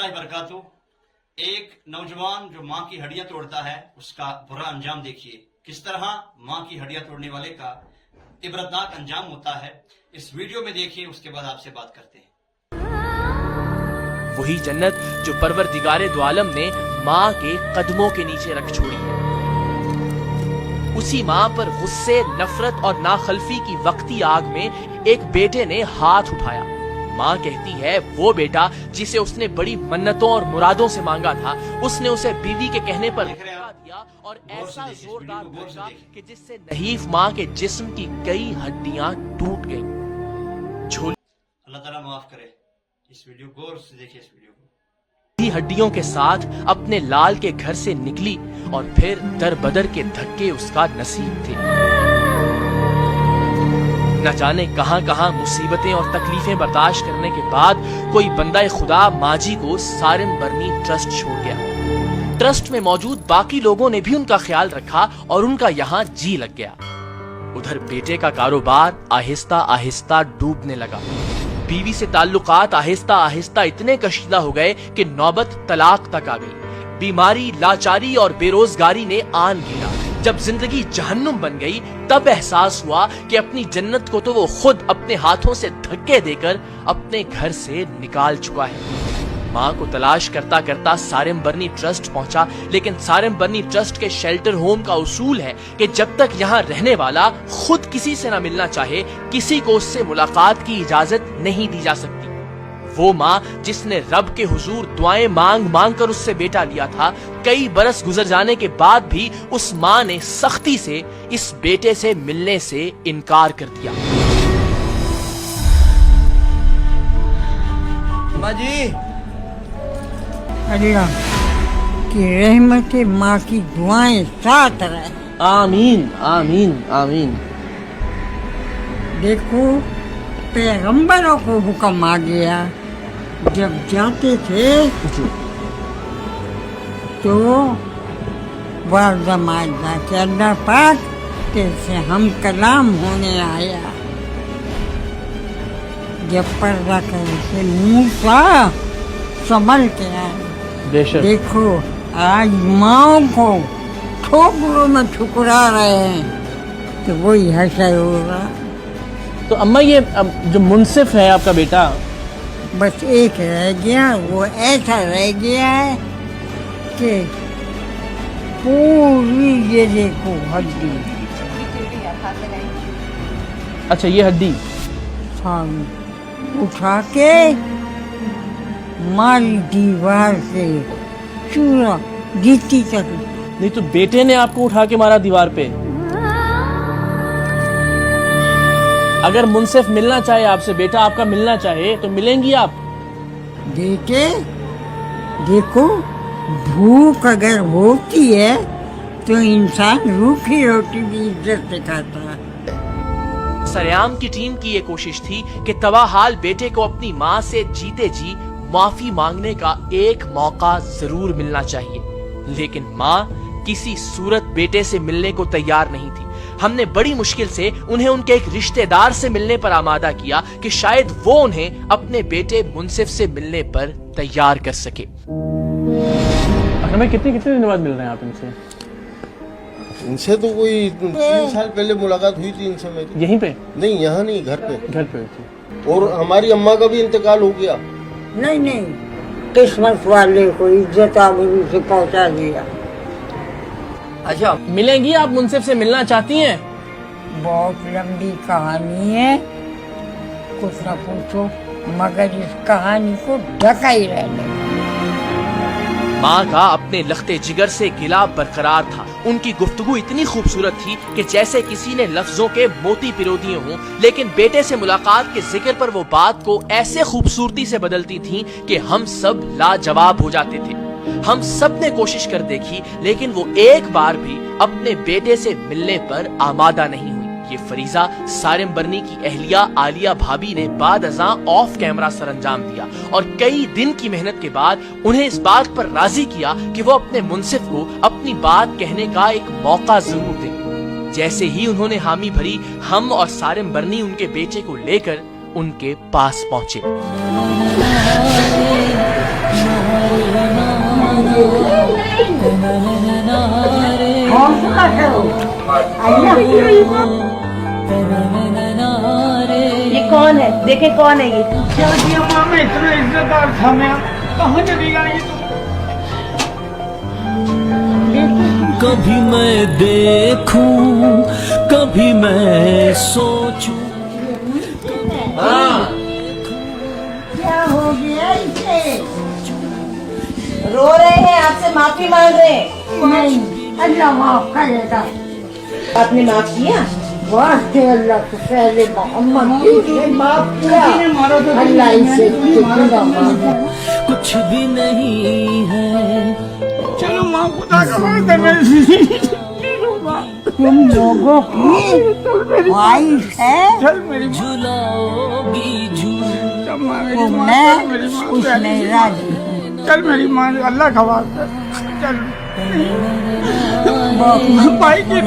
वबरकातुहू। एक नौजवान जो माँ की हड्डियां तोड़ता है उसका बुरा अंजाम देखिए, किस तरह माँ की हड्डियां तोड़ने वाले का इबरतनाक अंजाम होता है। इस वीडियो में देखिए, उसके बाद आपसे बात करते हैं। वही जन्नत जो परवरदिगारे दो आलम ने माँ के कदमों के नीचे रख छोड़ी है, उसी माँ पर गुस्से, नफरत और नाखलफी की वक्ती आग में एक बेटे ने हाथ उठाया। माँ कहती है वो बेटा जिसे उसने बड़ी मन्नतों और मुरादों से मांगा था, उसने उसे बीवी के कहने पर दिया और ऐसा जोरदार धक्का कि जिससे नहीफ माँ के जिस्म की कई हड्डियां टूट गईं। अल्लाह ताला माफ करे। इस वीडियो गौर से देखिए। इस वीडियो को हड्डियों के साथ अपने लाल के घर से निकली और फिर दर बदर के धक्के उसका नसीब थे। न जाने कहां कहां मुसीबतें और तकलीफें बर्दाश्त करने के बाद कोई बंदा खुदा माजी को सारिम बरनी ट्रस्ट छोड़ गया। ट्रस्ट में मौजूद बाकी लोगों ने भी उनका ख्याल रखा और उनका यहाँ जी लग गया। उधर बेटे का कारोबार आहिस्ता आहिस्ता डूबने लगा। बीवी से ताल्लुकात आहिस्ता आहिस्ता इतने कशीदा हो गए कि नौबत तलाक तक आ गई। बीमारी, लाचारी और बेरोजगारी ने आन घेरा। जब जिंदगी जहन्नुम बन गई तब एहसास हुआ कि अपनी जन्नत को तो वो खुद अपने हाथों से धक्के देकर अपने घर से निकाल चुका है। माँ को तलाश करता करता सारिम बरनी ट्रस्ट पहुंचा, लेकिन सारिम बरनी ट्रस्ट के शेल्टर होम का उसूल है कि जब तक यहाँ रहने वाला खुद किसी से न मिलना चाहे, किसी को उससे मुलाकात की इजाजत नहीं दी जा सकती। वो माँ जिसने रब के हुजूर दुआएं मांग मांग कर उससे बेटा लिया था, कई बरस गुजर जाने के बाद भी उस माँ ने सख्ती से इस बेटे से मिलने से इनकार कर दिया। माँ जी, अल्लाह की रहमत माँ की दुआएं साथ रहे। आमीन आमीन आमीन। देखो, पैगंबरों को हुक्म आ गया, जब जाते थे तो वाज़माना के अल्लाह पाक कैसे हम कलाम होने आया। जब पर्दा कैसे मूसा संभल के आया। देखो, आज माँ को ठोकरों में ठुकरा रहे हैं तो वही हशर हो रहा। तो अम्मा, ये जो मुनसिफ है आपका बेटा, बस एक रह गया। वो ऐसा रह गया है कि पूरी ये देखो हड्डी, अच्छा ये हड्डी सामने उठा के मारी दीवार से चूरा गिट्टी तक। नहीं तो बेटे ने आपको उठा के मारा दीवार पे। अगर मुनसिफ मिलना चाहे आपसे, बेटा आपका मिलना चाहे तो मिलेंगी आप? बेटे देखो, भूख अगर होती है तो इंसान रूखी रोटी भी इज्जत से खाता है। सरेआम की टीम की ये कोशिश थी कि तबाहाल बेटे को अपनी माँ से जीते जी माफी मांगने का एक मौका जरूर मिलना चाहिए, लेकिन माँ किसी सूरत बेटे से मिलने को तैयार नहीं थी। हमने बड़ी मुश्किल से उन्हें उनके एक रिश्तेदार से मिलने पर आमादा किया कि शायद वो उन्हें अपने बेटे मुनसिफ से मिलने पर तैयार कर सके। हमें कितने दिन बाद मिल रहे हैं आप इनसे? इनसे तो कोई 3 साल पहले मुलाकात हुई थी इनसे मेरी। यहीं पे? नहीं, यहाँ नहीं, घर पे। घर पे हुई थी। और हमारी अम्मा का भी इंतकाल हो गया। नहीं, किस्मत वाले को इज्जत आबरू से पहुंचा दिया। अच्छा, मिलेंगी आप? मुनसिफ से मिलना चाहती हैं? बहुत लंबी कहानी है, कुछ न पूछो, मगर इस कहानी को ढका ही रहने। माँ का अपने लख्ते जिगर से गिला बरकरार था। उनकी गुफ्तगू इतनी खूबसूरत थी कि जैसे किसी ने लफ्जों के मोती पिरो दिए हों, लेकिन बेटे से मुलाकात के जिक्र पर वो बात को ऐसे खूबसूरती से बदलती थीं कि हम सब लाजवाब हो जाते थे। हम सब ने कोशिश कर देखी, लेकिन वो एक बार भी अपने बेटे से मिलने पर आमादा नहीं हुई। یہ فریضہ سارم برنی کی اہلیہ عالیہ بھابی نے بعد ازاں آف کیمرہ سر انجام دیا اور کئی دن کی محنت کے بعد انہیں اس بات پر راضی کیا کہ وہ اپنے منصف کو اپنی بات کہنے کا ایک موقع ضرور دیں۔ جیسے ہی انہوں نے حامی بھری، ہم اور سارم برنی ان کے بیٹے کو لے کر ان کے پاس پہنچے۔ یہ کون ہے؟ دیکھیں کون ہے یہ؟ میں اتنا عزت دار تھا، میں کہاں چلی گئی؟ کبھی میں دیکھوں کبھی میں سوچوں۔ کیا ہو گیا اسے؟ رو رہے ہیں، آپ سے معافی مانگ رہے ہیں۔ نہیں، اللہ معاف کرے گا۔ آپ نے معاف کیا؟ واسطے اللہ کو پہلے محمد نے معاف کیا، اللہ اسے جتنا معاف۔ کچھ بھی نہیں ہے، چلو ماں، خدا کا واسطہ تم لوگوں کی خواہش ہے جھلاؤ گی جھول۔ تو میں اس میں راضی ہوں۔ چل میری ماں، اللہ کا واسطہ چل بھائی کی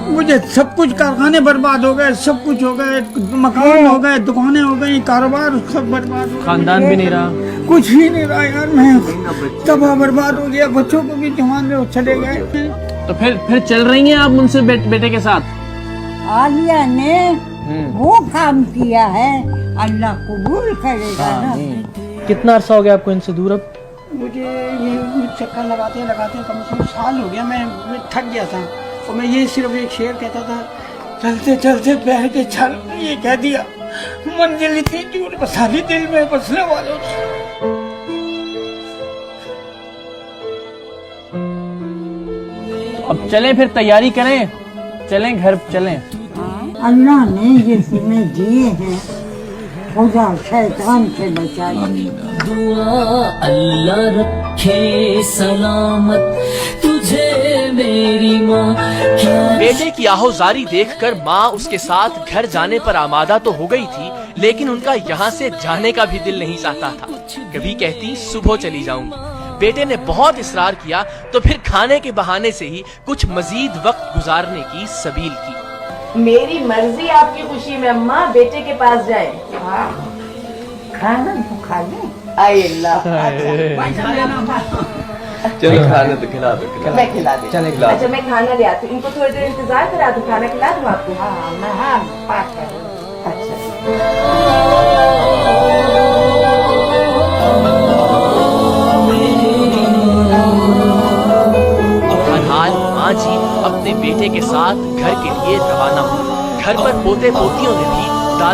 مجھے سب کچھ، کارخانے برباد ہو گئے، سب کچھ ہو گئے، مکان ہو گئے، دکانیں ہو گئی، کاروبار سب برباد ہو گیا، خاندان بھی نہیں رہا، کچھ بھی نہیں رہا یار، میں تباہ برباد ہو گیا، بچوں کو بھی جوان میں چلے گئے۔ تو پھر چل رہی ہیں آپ ان سے بیٹے کے ساتھ؟ عالیہ نے وہ کام کیا ہے، اللہ قبول کرے گا نا۔ کتنا عرصہ ہو گیا آپ کو ان سے دور اب؟ مجھے یہ چکر لگاتے لگاتے کم سے کم سال ہو گیا، میں تھک گیا تھا، اور میں یہ صرف ایک شعر کہتا تھا، چلتے چلتے پیر کے چھل، یہ کہہ دیا منزل اتنی دور بسالی دل میں بسنے والوں کی۔ اب چلیں، پھر تیاری کریں، چلیں گھر چلیں۔ اللہ نے یہ تمہیں دیے ہیں، خدا شیطان سے بچا لے۔ دعا اللہ رکھے سلامت تجھے میری ماں۔ بیٹے کی آہوزاری دیکھ کر ماں اس کے ساتھ گھر جانے پر آمادہ تو ہو گئی تھی، لیکن ان کا یہاں سے جانے کا بھی دل نہیں چاہتا تھا۔ کبھی کہتی صبح چلی جاؤں گی، بیٹے نے بہت اصرار کیا تو پھر کھانے کے بہانے سے ہی کچھ مزید وقت گزارنے کی سبیل کی۔ میری مرضی آپ کی خوشی میں، اماں بیٹے کے پاس جائیں۔ کھانا تو کھا لیں۔ آئے اللہ، چلو کھانا تو کھلا دو، میں کھلا دیں۔ اچھا میں کھانا لے آتی ہوں، ان کو تھوڑی دیر انتظار کرا دوں، کھانا کھلا دوں آپ کو؟ ہاں میں ہاں پاک کروں۔ اچھا بہرحال ماں جی اپنے بیٹے کے ساتھ گھر کے لیے روانہ ہوئی۔ گھر پر پوتے پوتیوں نے بھی دادی